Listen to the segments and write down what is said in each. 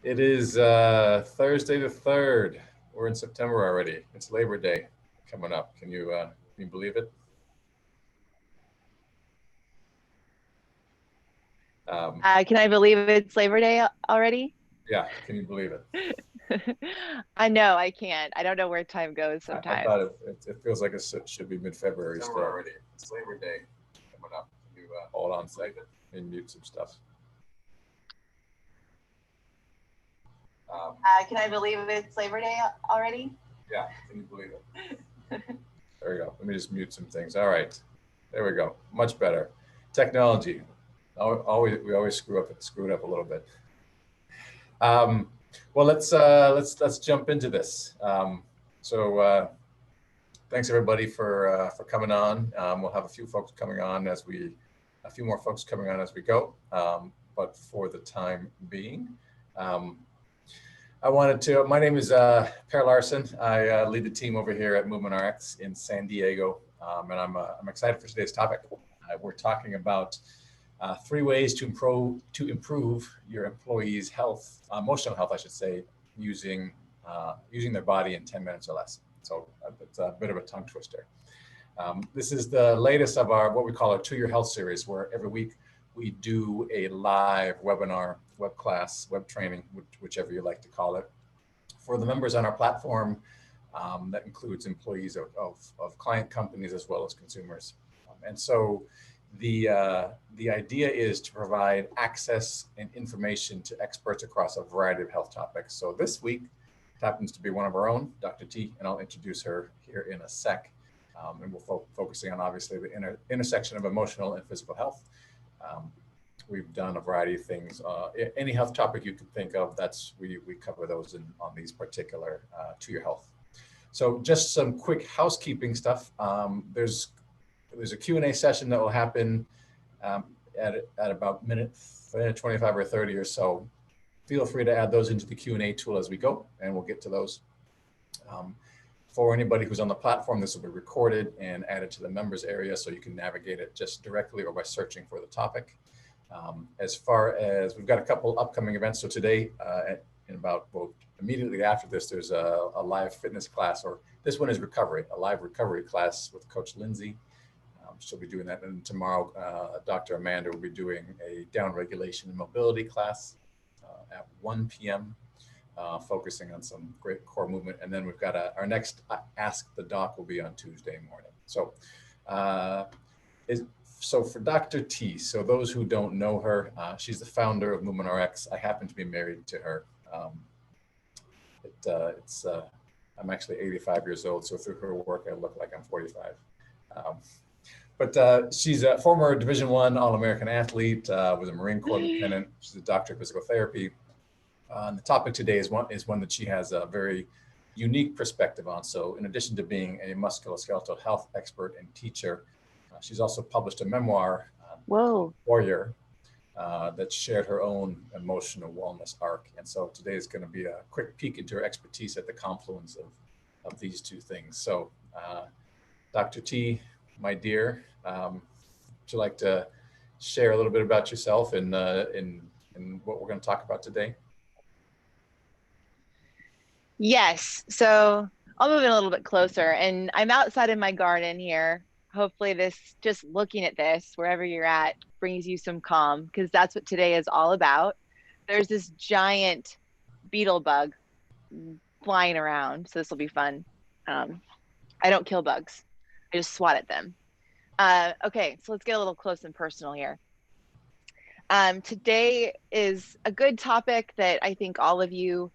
It is Thursday the 3rd. We're in September already. It's Labor Day coming up. Can you believe it? Um, Can I believe it's Labor Day already? yeah, can you believe it? I know I can't. I don't know where time goes I sometimes. thought it feels like it should be mid-February still. Already. It's Labor Day coming up. Can you hold on a second and mute some stuff? Um, Can I believe it's Labor Day already? yeah, can you believe it? There we go. Let me just mute some things. All right, there we go. Much better. Technology. We always screw it up a little bit. Um, well, let's jump into this. So thanks everybody for coming on. We'll have a few more folks coming on as we go. But for the time being, um, my name is Per Larson. I lead the team over here at Movement RX in San Diego, and I'm excited for today's topic. We're talking about 3 ways to improve your employees' health, emotional health, I should say, using their body in 10 minutes or less. So it's a bit of a tongue twister. This is the latest of our what we call our 2 Year Health series, where every week we do a live webinar, web class, web training, whichever you like to call it, for the members on our platform. That includes employees of client companies as well as consumers. And so the idea is to provide access and information to experts across a variety of health topics. So this week it happens to be one of our own, Dr. T, and I'll introduce her here in a sec. And we'll focusing on obviously the intersection of emotional and physical health. Um, we've done a variety of things. Any health topic you can think of, we cover those on these particular 2 Year Health. So just some quick housekeeping stuff. There's a Q&A session that will happen um, at about minute 25 or 30 or so. Feel free to add those into the Q&A tool as we go, and we'll get to those. Um, for anybody who's on the platform, this will be recorded and added to the members area so you can navigate it just directly or by searching for the topic. As far as we've got a couple upcoming events. So today, in about, well, immediately after this, there's a live fitness class, or this one is a live recovery class with Coach Lindsay. She'll be doing that. And tomorrow, Dr. Amanda will be doing a down regulation and mobility class at 1 p.m. Focusing on some great core movement. And then we've got our next Ask the Doc will be on Tuesday morning. Uh, so for Dr. T, so those who don't know her, she's the founder of Movement RX. I happen to be married to her. It's I'm actually 85 years old, so through her work, I look like I'm 45. Um, but she's a former Division I All-American athlete, was a Marine Corps lieutenant. She's a doctor of physical therapy. And the topic today is one that she has a very unique perspective on. So in addition to being a musculoskeletal health expert and teacher, she's also published a memoir called Whoa. Warrior that shared her own emotional wellness arc. And so today is going to be a quick peek into her expertise at the confluence of these two things. So Dr. T, my dear, would you like to share a little bit about yourself and what we're going to talk about today? Yes. So I'll move in a little bit closer, and I'm outside in my garden here. Hopefully, just looking at this, wherever you're at, brings you some calm, because that's what today is all about. There's this giant beetle bug flying around, so this will be fun. Um, I don't kill bugs, I just swat at them. Okay, so let's get a little close and personal here. Today is a good topic that I think all of you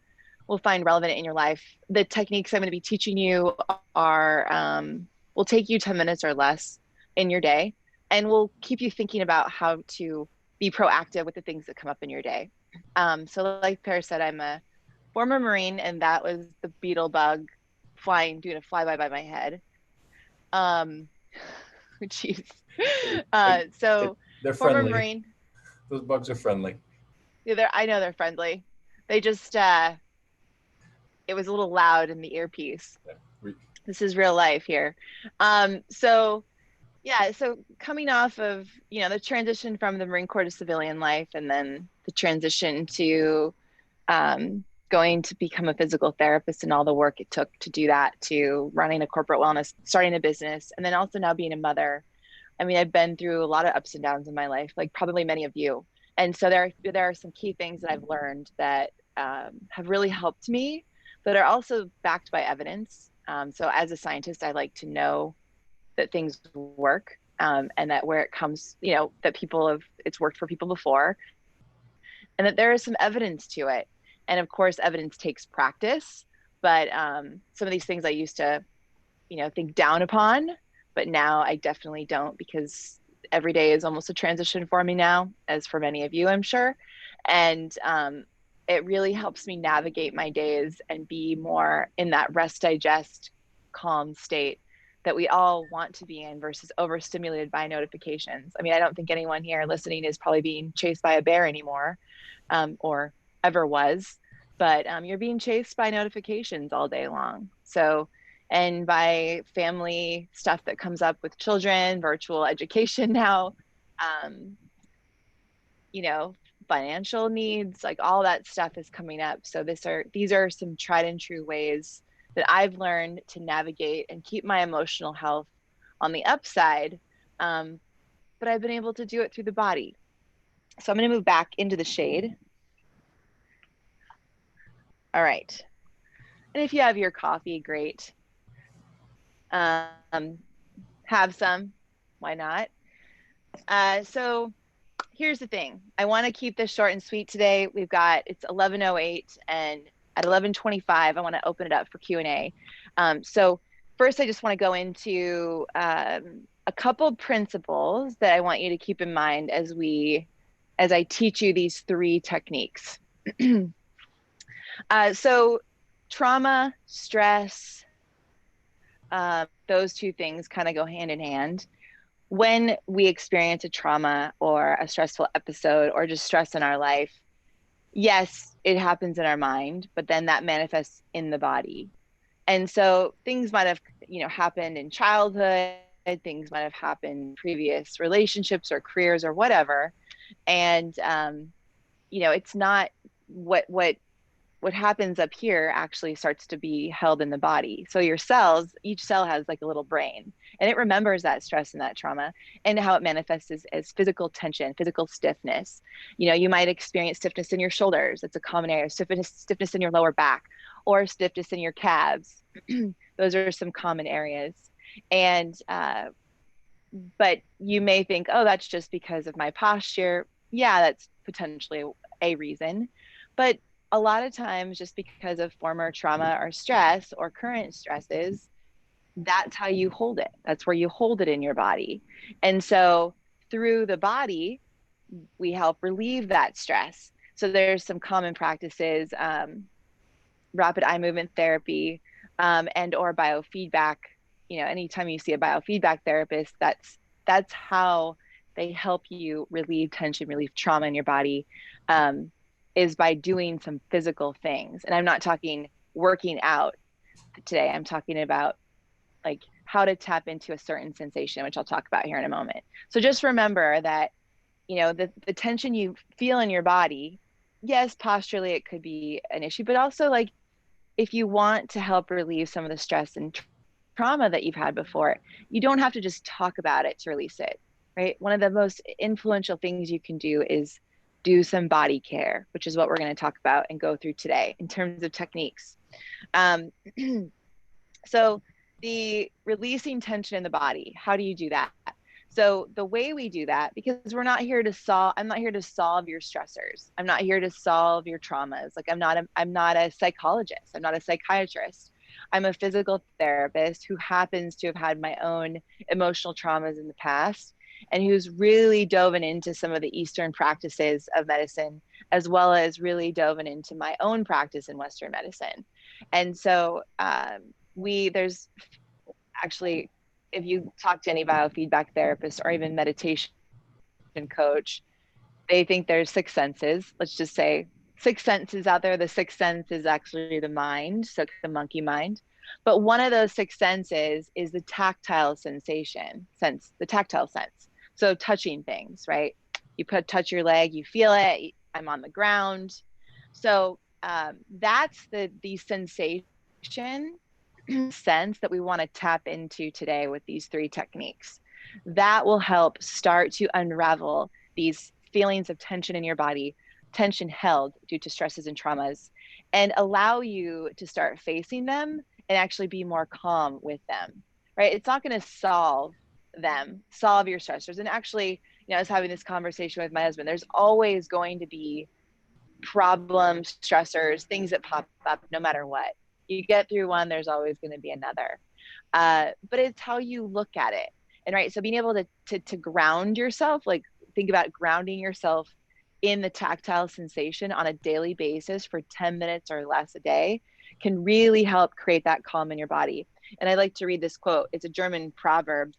will find relevant in your life. The techniques I'm going to be teaching you will take you 10 minutes or less in your day, and will keep you thinking about how to be proactive with the things that come up in your day. So like Paris said, I'm a former Marine, and that was the beetle bug doing a flyby by my head. Um, Jeez. So They're former friendly. Marine. Those bugs are friendly. Yeah, I know they're friendly. They just it was a little loud in the earpiece. Yeah. We, This is real life here. So yeah, so coming off of, the transition from the Marine Corps to civilian life, and then the transition to going to become a physical therapist and all the work it took to do that, to running a corporate wellness, starting a business, and then also now being a mother. I mean, I've been through a lot of ups and downs in my life, like probably many of you. And so there are some key things that I've learned that have really helped me, but are also backed by evidence. So as a scientist, I like to know that things work, and that where it comes, that people have, it's worked for people before, and that there is some evidence to it. And of course, evidence takes practice, but some of these things I used to, think down upon, but now I definitely don't, because every day is almost a transition for me now, as for many of you, I'm sure. And it really helps me navigate my days and be more in that rest, digest, calm state that we all want to be in versus overstimulated by notifications. I mean, I don't think anyone here listening is probably being chased by a bear anymore, or ever was, but you're being chased by notifications all day long. So, and by family stuff that comes up with children, virtual education now, um, you know, financial needs, like all that stuff is coming up. So these are some tried and true ways that I've learned to navigate and keep my emotional health on the upside. Um, but I've been able to do it through the body. So I'm going to move back into the shade. All right. And if you have your coffee, great. Um, have some. Why not? So here's the thing. I want to keep this short and sweet today. It's 11:08, and at 11:25, I want to open it up for Q&A. So first, I just want to go into a couple principles that I want you to keep in mind as I teach you these three techniques. So trauma, stress, those two things kind of go hand in hand. When we experience a trauma or a stressful episode or just stress in our life, yes, it happens in our mind, but then that manifests in the body. And so things might have, happened in childhood, things might have happened in previous relationships or careers or whatever. And it's not what happens up here actually starts to be held in the body. So your cells, each cell has like a little brain, and it remembers that stress and that trauma, and how it manifests as physical tension, physical stiffness. You might experience stiffness in your shoulders. That's a common area. Stiffness in your lower back, or stiffness in your calves. Those are some common areas. And but you may think, oh, that's just because of my posture. Yeah, that's potentially a reason. But a lot of times, just because of former trauma or stress or current stresses, that's how you hold it. That's where you hold it in your body. And so through the body, we help relieve that stress. So there's some common practices, rapid eye movement therapy, and or biofeedback. Anytime you see a biofeedback therapist, that's how they help you relieve tension, relieve trauma in your body, is by doing some physical things. And I'm not talking working out today. I'm talking about like how to tap into a certain sensation, which I'll talk about here in a moment. So just remember that, the tension you feel in your body, yes, posturally it could be an issue, but also like if you want to help relieve some of the stress and trauma that you've had before, you don't have to just talk about it to release it, right? One of the most influential things you can do is do some body care, which is what we're going to talk about and go through today in terms of techniques. Um, so the releasing tension in the body, how do you do that? So the way we do that, because I'm not here to solve your stressors. I'm not here to solve your traumas. Like I'm not a psychologist. I'm not a psychiatrist. I'm a physical therapist who happens to have had my own emotional traumas in the past, and who's really dove into some of the Eastern practices of medicine, as well as really dove into my own practice in Western medicine. And so there's actually, if you talk to any biofeedback therapist or even meditation coach, they think there's six senses. Let's just say six senses out there. The sixth sense is actually the mind, so the monkey mind. But one of those six senses is the tactile the tactile sense. So touching things, right? Touch your leg, you feel it. I'm on the ground. So That's the sensation sense that we want to tap into today with these three techniques. That will help start to unravel these feelings of tension in your body, tension held due to stresses and traumas, and allow you to start facing them and actually be more calm with them, right? It's not going to solve your stressors. And actually, I was having this conversation with my husband. There's always going to be problems, stressors, things that pop up no matter what. You get through one, there's always going to be another. But it's how you look at it. And right, so being able to ground yourself, like think about grounding yourself in the tactile sensation on a daily basis for 10 minutes or less a day can really help create that calm in your body. And I like to read this quote. It's a German proverb.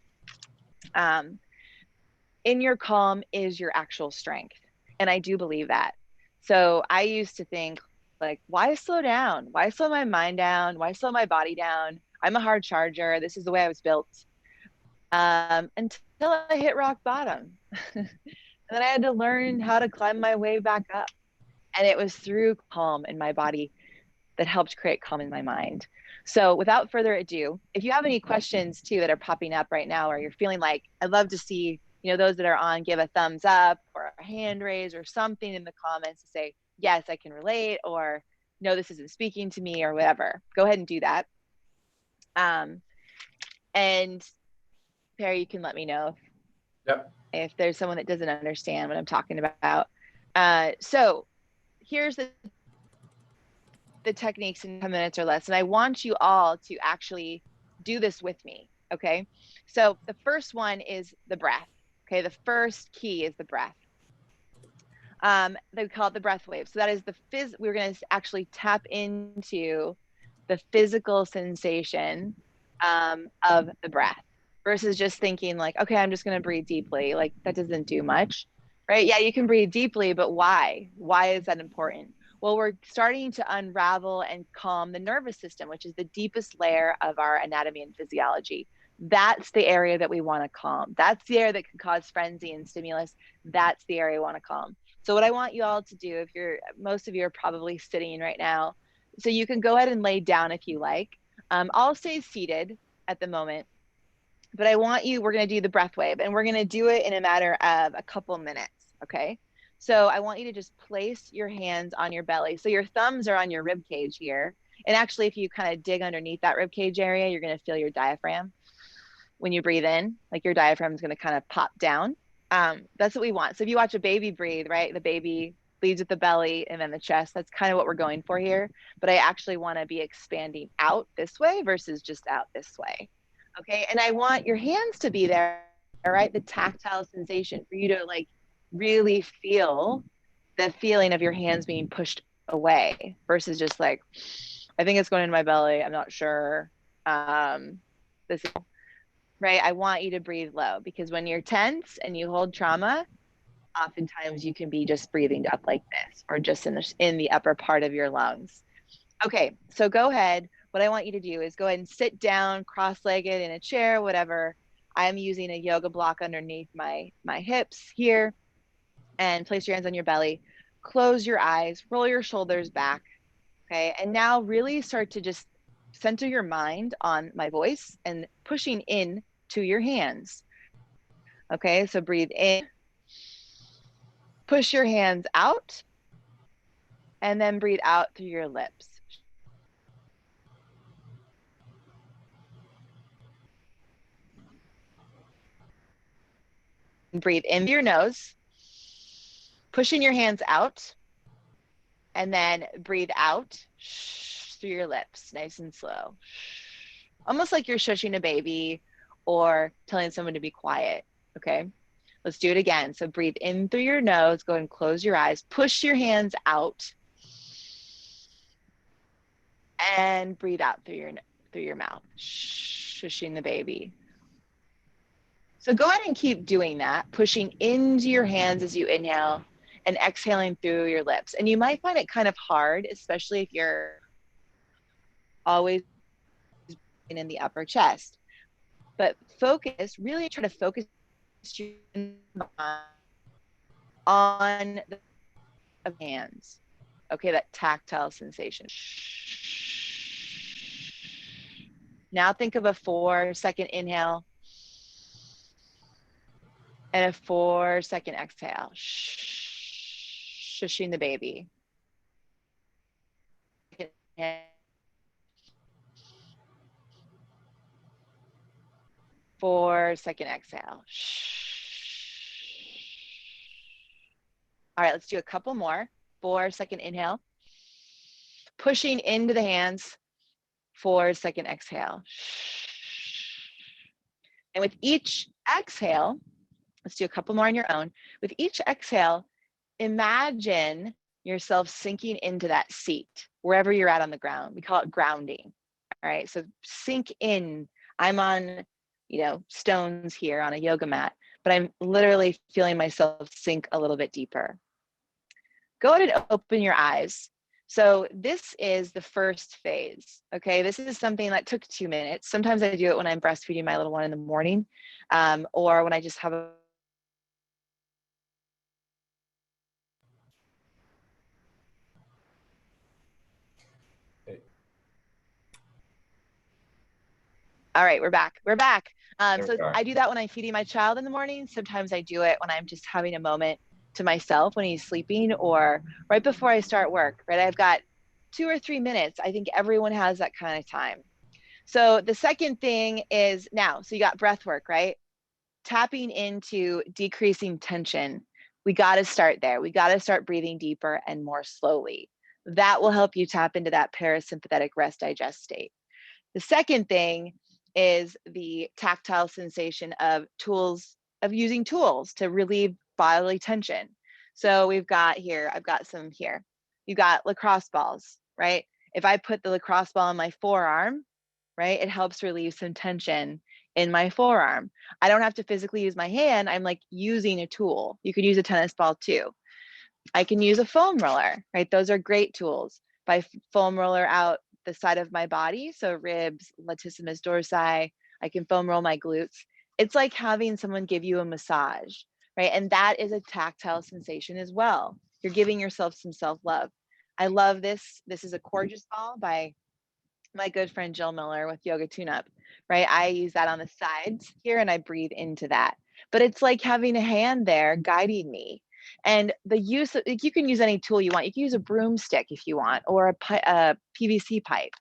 Um, in your calm is your actual strength. And I do believe that. So I used to think, like, why slow down? Why slow my mind down? Why slow my body down? I'm a hard charger. This is the way I was built. Until I hit rock bottom. And then I had to learn how to climb my way back up. And it was through calm in my body that helped create calm in my mind. So without further ado, if you have any questions too that are popping up right now, or you're feeling like, I'd love to see, those that are on, give a thumbs up or a hand raise or something in the comments to say, yes, I can relate, or no, this isn't speaking to me, or whatever. Go ahead and do that. And Perry, you can let me know Yep. if there's someone that doesn't understand what I'm talking about. So here's the techniques in 10 minutes or less. And I want you all to actually do this with me. Okay. So the first one is the breath. Okay. The first key is the breath. They call it the breath wave. So that is we're going to actually tap into the physical sensation of the breath versus just thinking like, okay, I'm just going to breathe deeply. Like that doesn't do much, right? Yeah, you can breathe deeply, but why? Why is that important? Well, we're starting to unravel and calm the nervous system, which is the deepest layer of our anatomy and physiology. That's the area that we want to calm. That's the area that can cause frenzy and stimulus. That's the area we want to calm. So what I want you all to do, most of you are probably sitting right now, so you can go ahead and lay down if you like. I'll stay seated at the moment, but we're going to do the breath wave, and we're going to do it in a matter of a couple minutes. Okay. So I want you to just place your hands on your belly. So your thumbs are on your rib cage here. And actually, if you kind of dig underneath that rib cage area, you're going to feel your diaphragm. When you breathe in, like your diaphragm is going to kind of pop down. That's what we want. So if you watch a baby breathe, right, the baby leads with the belly and then the chest. That's kind of what we're going for here. But I actually want to be expanding out this way versus just out this way. Okay. And I want your hands to be there, right? The tactile sensation for you to like really feel the feeling of your hands being pushed away versus just like, I think it's going in my belly. I'm not sure. This is right. I want you to breathe low because when you're tense and you hold trauma, oftentimes you can be just breathing up like this or just in the upper part of your lungs. Okay, so go ahead. What I want you to do is go ahead and sit down cross-legged in a chair, whatever. I'm using a yoga block underneath my hips here, and place your hands on your belly. Close your eyes, roll your shoulders back. Okay, and now really start to just center your mind on my voice and pushing in to your hands. Okay, so breathe in, push your hands out, and then breathe out through your lips. Breathe in through your nose, pushing your hands out, and then breathe out through your lips, nice and slow. Almost like you're shushing a baby or telling someone to be quiet. Okay, let's do it again. So breathe in through your nose, go and close your eyes, push your hands out, and breathe out through your mouth, shushing the baby. So go ahead and keep doing that, pushing into your hands as you inhale and exhaling through your lips. And you might find it kind of hard, especially if you're always in the upper chest. But really try to focus on the hands. Okay, that tactile sensation. Now think of a 4-second inhale and a 4-second exhale. Shushing the baby. 4-second exhale. All right, let's do a couple more. 4-second inhale. Pushing into the hands. 4-second exhale. And with each exhale, let's do a couple more on your own. With each exhale, imagine yourself sinking into that seat, wherever you're at on the ground. We call it grounding. All right, so sink in. I'm on, stones here on a yoga mat, but I'm literally feeling myself sink a little bit deeper. Go ahead and open your eyes. So this is the first phase, okay? This is something that took 2 minutes. Sometimes I do it when I'm breastfeeding my little one in the morning, or when I just have a Hey, All right, we're back. We're back. there So we are. I do that when I'm feeding my child in the morning. Sometimes I do it when I'm just having a moment to myself when he's sleeping, or right before I start work, right? I've got 2 or 3 minutes. I think everyone has that kind of time. So the second thing is now, so you got breath work, right? Tapping into decreasing tension. We got to start there. We got to start breathing deeper and more slowly. That will help you tap into that parasympathetic rest digest state. The second thing is the tactile sensation of using tools to relieve bodily tension. So we've got here, I've got some here. You've got lacrosse balls, right? If I put the lacrosse ball on my forearm, right, it helps relieve some tension in my forearm. I don't have to physically use my hand. I'm like using a tool. You could use a tennis ball too. I can use a foam roller, right? Those are great tools. If I foam roller out the side of my body, so ribs, latissimus dorsi, I can foam roll my glutes. It's like having someone give you a massage, right? And that is a tactile sensation as well. You're giving yourself some self-love. I love this. This is a Gorgeous Ball by my good friend Jill Miller with Yoga Tune Up, right? I use that on the sides here and I breathe into that. But it's like having a hand there guiding me. And the use of, like, you can use any tool you want. You can use a broomstick if you want, or a PVC pipe.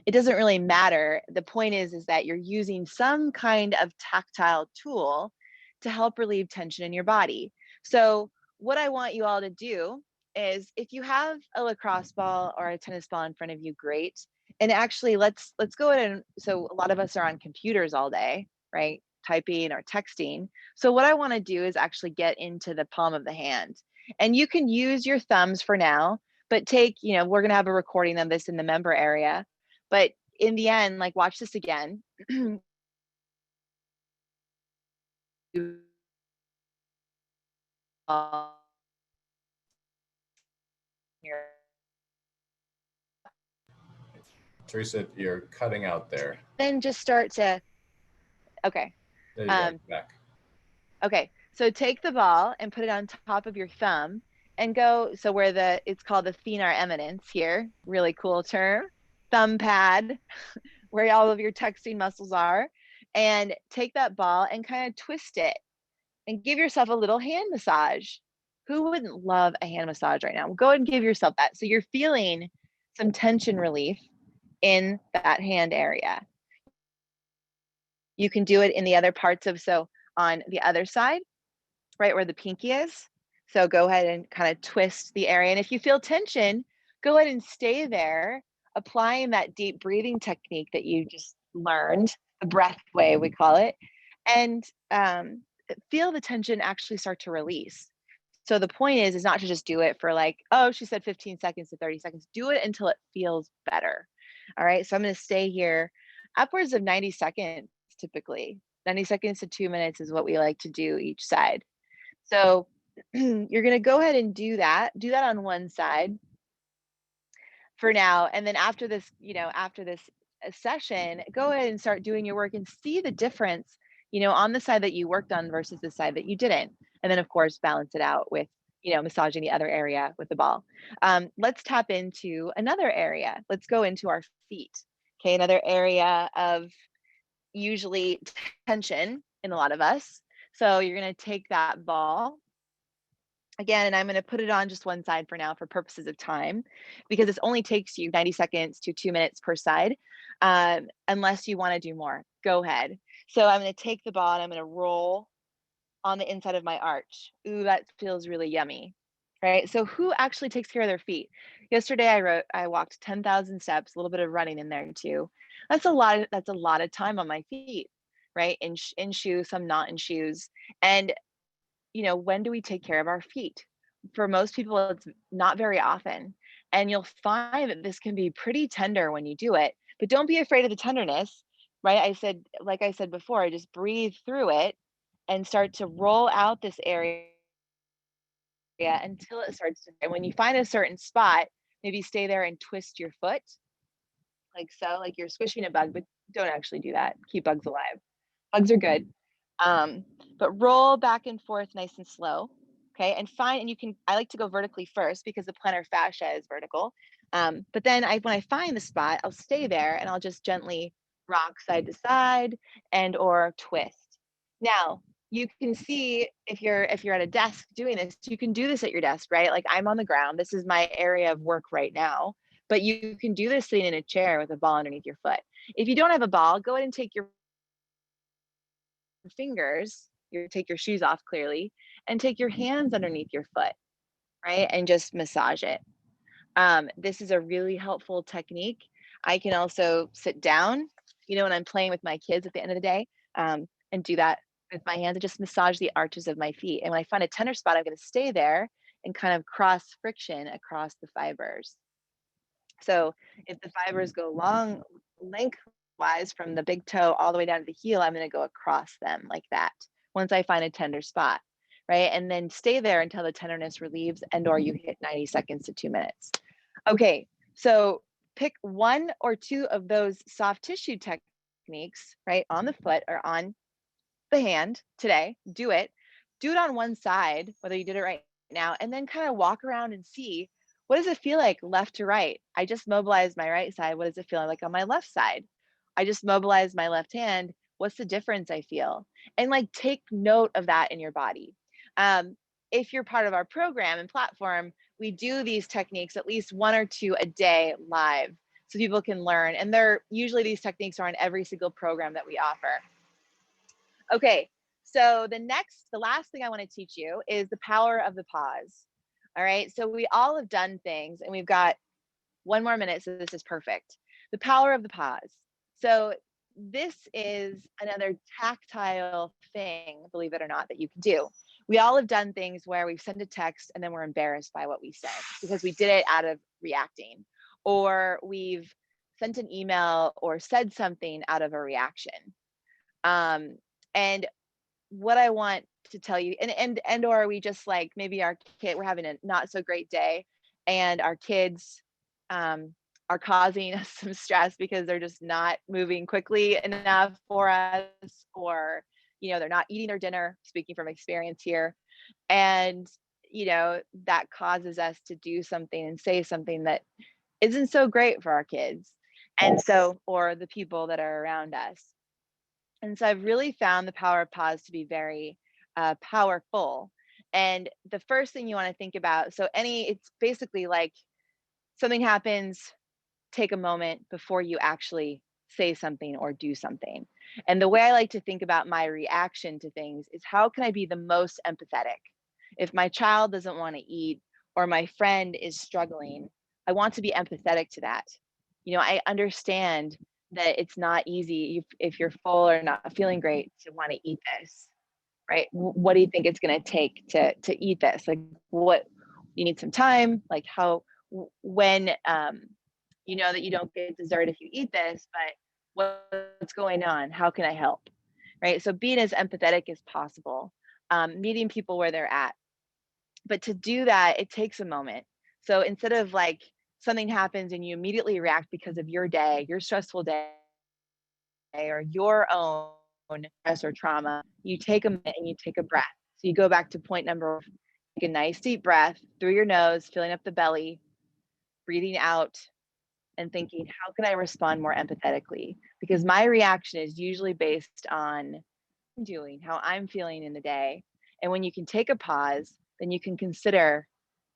It doesn't really matter. The point is that you're using some kind of tactile tool to help relieve tension in your body. So what I want you all to do is, if you have a lacrosse ball or a tennis ball in front of you, great. And actually, let's go ahead and, so a lot of us are on computers all day, right? Typing or texting. So what I want to do is actually get into the palm of the hand. And you can use your thumbs for now, but take, we're going to have a recording of this in the member area. But in the end, like, watch this again. Teresa, you're cutting out there. Then just start to, okay. There you go. Um, Back. Okay, so take the ball and put it on top of your thumb and go, so where it's called the thenar eminence here, really cool term, thumb pad, where all of your texting muscles are, and take that ball and kind of twist it and give yourself a little hand massage. Who wouldn't love a hand massage right now? Go ahead and give yourself that. So you're feeling some tension relief in that hand area. You can do it in the other parts of, so on the other side, right where the pinky is. So go ahead and kind of twist the area. And if you feel tension, go ahead and stay there, applying that deep breathing technique that you just learned, the breath way we call it, and feel the tension actually start to release. So the point is not to just do it for like, oh, she said 15 seconds to 30 seconds. Do it until it feels better. All right. So I'm going to stay here upwards of 90 seconds typically. 90 seconds to 2 minutes is what we like to do each side. So you're going to go ahead and do that on one side for now. And then after this, after this session, go ahead and start doing your work and see the difference, on the side that you worked on versus the side that you didn't. And then of course, balance it out with, massaging the other area with the ball. Let's tap into another area. Let's go into our feet. Okay, another area of usually tension in a lot of us. So you're going to take that ball again, and I'm going to put it on just one side for now for purposes of time, because this only takes you 90 seconds to 2 minutes per side. Unless you want to do more, go ahead. So I'm going to take the ball and I'm going to roll on the inside of my arch. Ooh, that feels really yummy. Right? So who actually takes care of their feet? Yesterday I walked 10,000 steps, a little bit of running in there too. That's a lot of time on my feet, right? In shoes, some not in shoes. And when do we take care of our feet? For most people, it's not very often. And you'll find that this can be pretty tender when you do it, but don't be afraid of the tenderness, right? Like I said before, I just breathe through it and start to roll out this area until it starts to. And when you find a certain spot, maybe stay there and twist your foot like so, like you're squishing a bug, but don't actually do that. Keep bugs alive. Bugs are good. Um, but roll back and forth nice and slow. Okay. And I like to go vertically first because the plantar fascia is vertical. But then when I find the spot, I'll stay there and I'll just gently rock side to side and or twist. Now, you can see if you're at a desk doing this, you can do this at your desk, right? Like I'm on the ground. This is my area of work right now, but you can do this sitting in a chair with a ball underneath your foot. If you don't have a ball, go ahead and take your fingers, you take your shoes off clearly, and take your hands underneath your foot, right? And just massage it. This is a really helpful technique. I can also sit down, when I'm playing with my kids at the end of the day, and do that with my hands and just massage the arches of my feet. And when I find a tender spot, I'm going to stay there and kind of cross friction across the fibers. So if the fibers go lengthwise from the big toe all the way down to the heel, I'm going to go across them like that once I find a tender spot, right? And then stay there until the tenderness relieves and or you hit 90 seconds to 2 minutes. Okay, so pick one or two of those soft tissue techniques, right, on the foot or on the hand today. Do it on one side, whether you did it right now, and then kind of walk around and see, what does it feel like left to right? I just mobilized my right side. What does it feel like on my left side? I just mobilized my left hand. What's the difference I feel? And like take note of that in your body. If you're part of our program and platform, we do these techniques at least one or two a day live so people can learn. And these techniques are on every single program that we offer. Okay, so the last thing I want to teach you is the power of the pause. All right, so we all have done things and we've got 1 more minute, so this is perfect. The power of the pause. So this is another tactile thing, believe it or not, that you can do. We all have done things where we've sent a text and then we're embarrassed by what we said because we did it out of reacting, or we've sent an email or said something out of a reaction. And what I want to tell you, and or we just like maybe we're having a not so great day, and our kids are causing us some stress because they're just not moving quickly enough for us, or they're not eating their dinner. Speaking from experience here, and that causes us to do something and say something that isn't so great for our kids, and so or the people that are around us. And so I've really found the power of pause to be very powerful. And the first thing you want to think about, it's basically like something happens, take a moment before you actually say something or do something. And the way I like to think about my reaction to things is, how can I be the most empathetic? If my child doesn't want to eat or my friend is struggling, I want to be empathetic to that. I understand that it's not easy if you're full or not feeling great to want to eat this, right? What do you think it's going to take to eat this? Like, what, you need some time? Like, how, when you know that you don't get dessert if you eat this, but what's going on? How can I help? Right? So being as empathetic as possible, meeting people where they're at. But to do that, it takes a moment. So instead of like something happens and you immediately react because of your day, your stressful day, or your own stress or trauma, you take a minute and you take a breath. So you go back to point number, a nice deep breath through your nose, filling up the belly, breathing out, and thinking, how can I respond more empathetically? Because my reaction is usually based on doing, how I'm feeling in the day. And when you can take a pause, then you can consider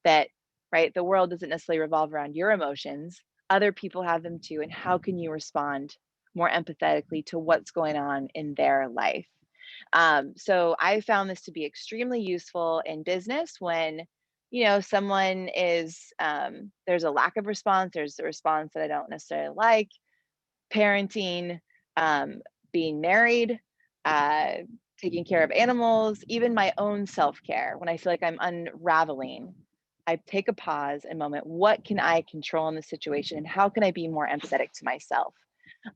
that, right, the world doesn't necessarily revolve around your emotions. Other people have them too. And how can you respond more empathetically to what's going on in their life? So I found this to be extremely useful in business when, someone is, there's a lack of response, there's a response that I don't necessarily like, parenting, um, being married, uh, taking care of animals, even my own self care. When I feel like I'm unraveling, I take a pause, a moment. What can I control in the situation? And how can I be more empathetic to myself?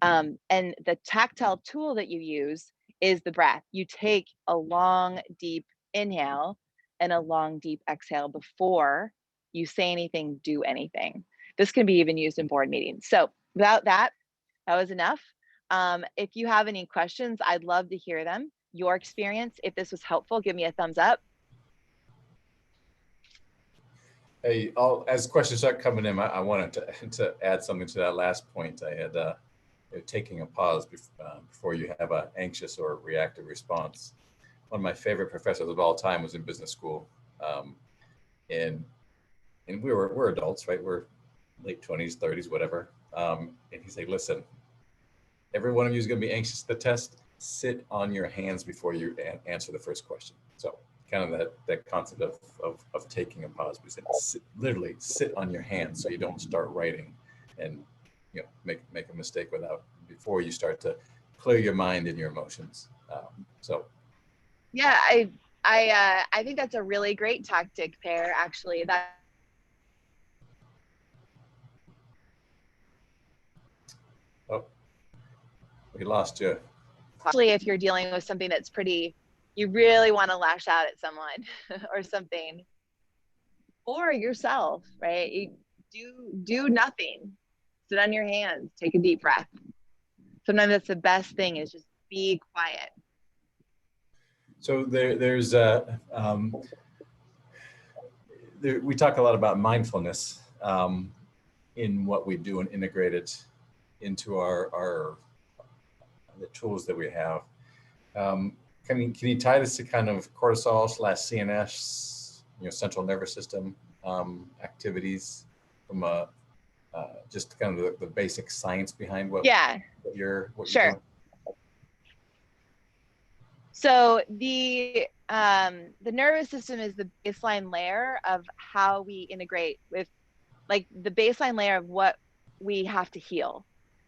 And the tactile tool that you use is the breath. You take a long, deep inhale and a long, deep exhale before you say anything, do anything. This can be even used in board meetings. So, without that, that was enough. If you have any questions, I'd love to hear them. Your experience, if this was helpful, give me a thumbs up. Hey, as questions start coming in, I wanted to add something to that last point. I had taking a pause before you have an anxious or reactive response. One of my favorite professors of all time was in business school, um, and we're adults, right? We're late 20s, 30s, whatever. And he's like, listen, every one of you is going to be anxious at the test. Sit on your hands before you answer the first question. So kind of that concept of taking a pause. We said literally sit on your hands so you don't start writing and make a mistake before you start to clear your mind and your emotions. So Yeah, I think that's a really great tactic, Pear. Actually, that oh, we lost you. especially if you're dealing with something that's pretty, you really want to lash out at someone or something, or yourself, right? You do nothing. Sit on your hands, take a deep breath. Sometimes that's the best thing is just be quiet. So we talk a lot about mindfulness in what we do and integrate it into our the tools that we have. Can you tie this to kind of cortisol / CNS, central nervous system activities from just kind of the basic science behind what you're doing? So the nervous system is the baseline layer of how we integrate with, like, the baseline layer of what we have to heal,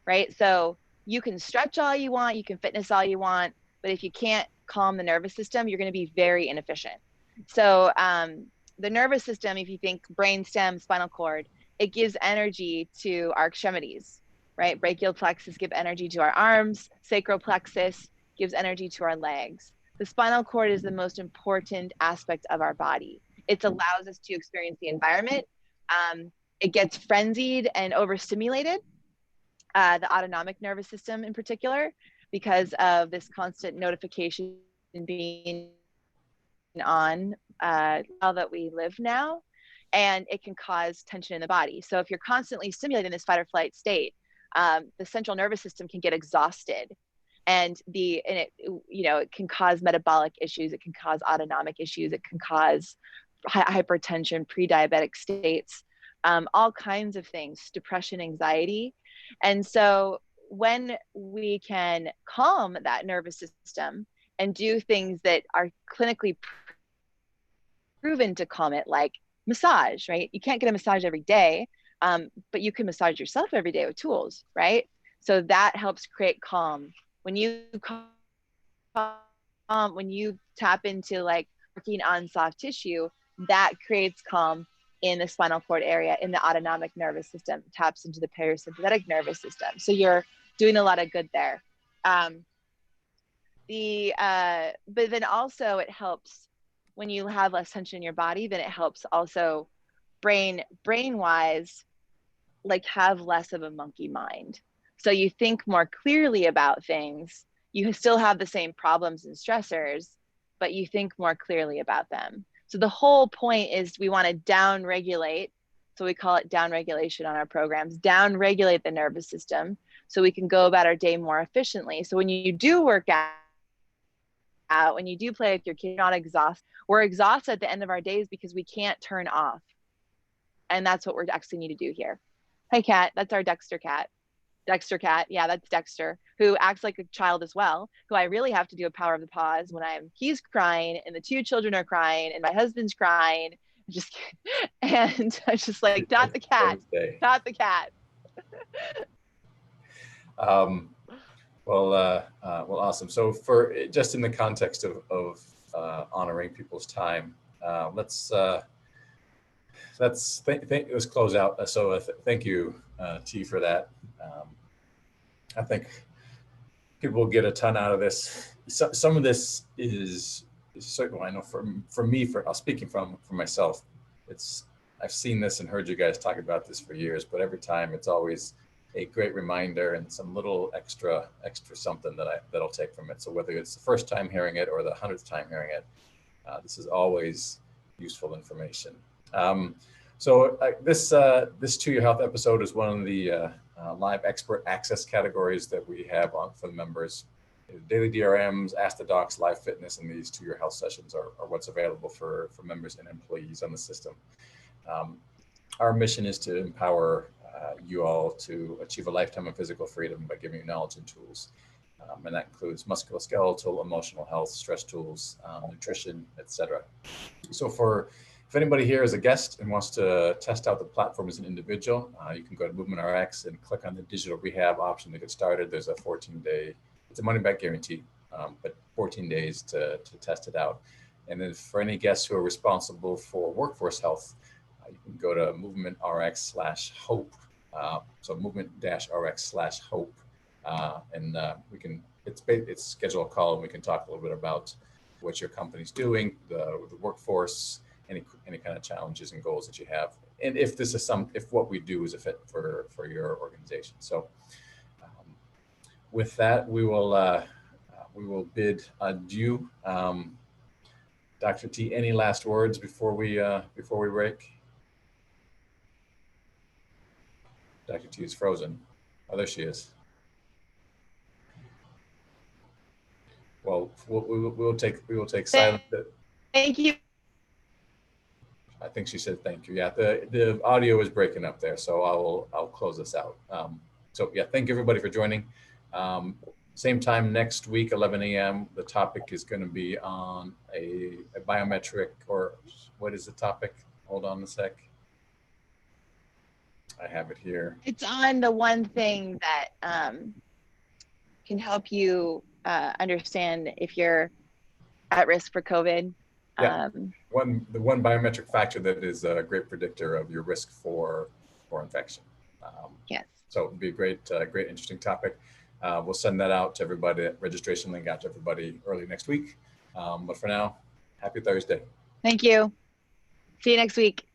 right? So you can stretch all you want, you can fitness all you want, but if you can't calm the nervous system, you're going to be very inefficient. So the nervous system, if you think brain stem, spinal cord, it gives energy to our extremities, right? Brachial plexus give energy to our arms, sacral plexus gives energy to our legs. The spinal cord is the most important aspect of our body. It allows us to experience the environment. It gets frenzied and overstimulated, the autonomic nervous system in particular, because of this constant notification being on how that we live now. And it can cause tension in the body. So if you're constantly stimulated in this fight or flight state, the central nervous system can get exhausted, and it can cause metabolic issues, it can cause autonomic issues, it can cause hypertension, pre-diabetic states, all kinds of things, depression, anxiety. And so when we can calm that nervous system and do things that are clinically proven to calm it, like massage, right? You can't get a massage every day, but you can massage yourself every day with tools, right? So that helps create calm. When you when you tap into, like, working on soft tissue, that creates calm in the spinal cord area, in the autonomic nervous system, taps into the parasympathetic nervous system. So you're doing a lot of good there. But then also it helps when you have less tension in your body, then it helps also brain wise, like, have less of a monkey mind. So you think more clearly about things. You still have the same problems and stressors, but you think more clearly about them. So the whole point is we want to down regulate. So we call it down regulation on our programs, down regulate the nervous system so we can go about our day more efficiently. So when you do work out, when you do play with your kid, you're not exhausted. We're exhausted at the end of our days because we can't turn off. And that's what we're actually need to do here. Hey, cat, that's our Dexter cat. Dexter cat. Yeah, that's Dexter, who acts like a child as well, who I really have to do a power of the pause when he's crying and the two children are crying and my husband's crying. Just and I just like, not the cat, not the cat. Well, awesome. So for just in the context of honoring people's time, let's close out. So thank you, T, for that. I think people will get a ton out of this. Some of this is certainly, I know for me, speaking for myself, I've seen this and heard you guys talk about this for years, but every time it's always a great reminder and some little extra something that'll take from it. So whether it's the first time hearing it or the 100th time hearing it, this is always useful information. This 2-Year Health episode is one of the live expert access categories that we have on for the members. Daily DRMs, Ask the Docs, Live Fitness, and these 2-Year Health sessions are what's available for members and employees on the system. Our mission is to empower you all to achieve a lifetime of physical freedom by giving you knowledge and tools. And that includes musculoskeletal, emotional health, stress tools, nutrition, etc. So if anybody here is a guest and wants to test out the platform as an individual, you can go to MovementRx and click on the digital rehab option to get started. There's a 14-day, it's a money back guarantee, but 14 days to test it out. And then for any guests who are responsible for workforce health, you can go to MovementRx/hope. So movement-rx/hope. And we can, it's schedule a call and we can talk a little bit about what your company's doing, the workforce, any kind of challenges and goals that you have, and if what we do is a fit for your organization. So with that, we will bid adieu. Dr. T, any last words before we break? Dr. T is frozen. Oh, there she is. Well, we will take silence. Thank you. I think she said thank you. Yeah, the audio is breaking up there, so I'll close this out. So yeah, thank you everybody for joining. Same time next week, 11 a.m. The topic is going to be on a biometric, or what is the topic? Hold on a sec. I have it here. It's on the one thing that can help you understand if you're at risk for COVID. Yeah, the one biometric factor that is a great predictor of your risk for infection. Yes. So it'd be a great, interesting topic. We'll send that out to everybody, that registration link out to everybody early next week. But for now, happy Thursday. Thank you. See you next week.